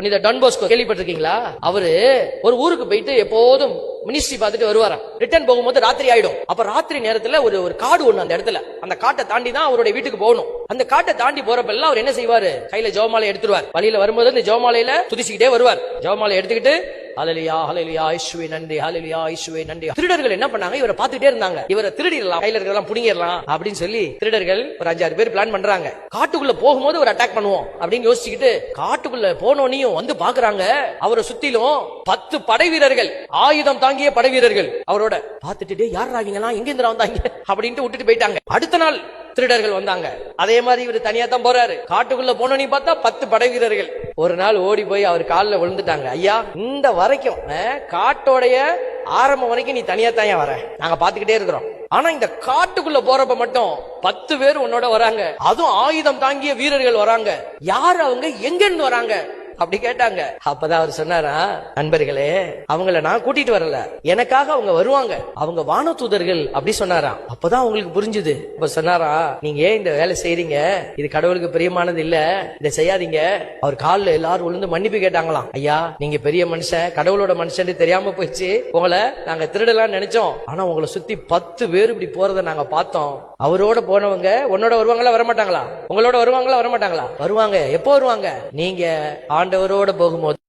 இந்த Don Bosco கேள்விப்பட்டிருக்கீங்களா? அவரு ஒரு ஊருக்கு போயிட்டு எப்போதும் மினிஸ்ட்ரி பார்த்துட்டு வருவாராம். ரிட்டர்ன் போகும்போது ராத்திரி ஆயிடும். அப்ப ராத்திரி நேரத்துல ஒரு காடு ஒண்ணு அந்த இடத்துல, அந்த காட்டை தாண்டி தான் அவருடைய வீட்டுக்கு போகணும். அந்த காட்டை தாண்டி போறப்பெல்லாம் அவர் என்ன செய்வாரு? கையில ஜெபமாலை எடுத்துருவார். வழியில வரும்போது இந்த ஜெபமாலையில துதிச்சுக்கிட்டே வருவார். ஜெபமாலை எடுத்துக்கிட்டு ஹல்லேலூயா ஹல்லேலூயா இயேசுவே நன்றி, ஹல்லேலூயா இயேசுவே நன்றி. திருடர்கள் என்ன பண்ணாங்க? இவரை பார்த்துட்டே இருந்தாங்க. இவரை திருடிடலாம், கையில இருக்கலாம் புடிங்கிடலாம் அப்படின்னு சொல்லி திருடர்கள் ஒரு 5-6 பேர் பிளான் பண்றாங்க. காட்டுக்குள்ள போகும்போது ஒரு அட்டாக் பண்ணுவோம் அப்படின்னு யோசிச்சுக்கிட்டு காட்டுக்குள்ள போனோனையும் வந்து பாக்குறாங்க. அவரை சுத்திலும் 10 படை வீரர்கள், ஆயுதம் தாங்கிய படை வீரர்கள் அவரோட பார்த்துட்டு யார் ராகிங்களா, எங்க இருந்து வந்தாங்க அப்படின்ட்டு விட்டுட்டு போயிட்டாங்க. அடுத்த நாள் திருடர்கள் வந்தாங்க. அதே மாதிரி இவர் தனியா தான் போறாரு. காட்டுக்குள்ள போனோன்னு பார்த்தா 10 படை வீரர்கள். ஒரு நாள் ஓடி போய் அவர் காலில் விழுந்துட்டாங்க. ஐயா, இந்த வரைக்கும் காட்டோடைய ஆரம்பம் வரைக்கும் நீ தனியா தான் வர, நாங்க பாத்துக்கிட்டே இருக்கிறோம். ஆனா இந்த காட்டுக்குள்ள போறப்ப மட்டும் 10 பேர் உன்னோட வராங்க, அதுவும் ஆயுதம் தாங்கிய வீரர்கள் வராங்க. யாரு அவங்க, எங்க இருந்து வராங்க அப்படி கேட்டாங்க. அப்பதான் அவர் சொன்னாரா, நண்பர்களே, அவங்கள நான் கூட்டிட்டு வரல, எனக்காக அவங்க வருவாங்க, அவங்க வானதூதர்கள் அப்படி சொன்னாராம். அப்பதான் அவங்களுக்கு புரிஞ்சுது. அப்ப சொன்னாரா, நீங்க ஏன் இந்த வேலை செய்றீங்க? இது கடவுளுக்கு பிரியமானது இல்ல, இதை செய்யாதீங்க. அவர் காலில் எல்லாரும் விழுந்து மன்னிப்பு கேட்டாங்களாம். ஐயா, நீங்க பெரிய மனுஷன், கடவுளோட மனுஷன் தெரியாம போயிடுச்சு, உங்களை நாங்க திருடலாம் நினைச்சோம், ஆனா உங்களை சுத்தி 10 பேர் இப்படி போறத நாங்க பார்த்தோம். அவரோட போனவங்க உன்னோட வருவாங்களா வரமாட்டாங்களா? உங்களோட வருவாங்களா வரமாட்டாங்களா? வருவாங்க. எப்போ வருவாங்க? நீங்க ஆண்டவரோட போகும்போது.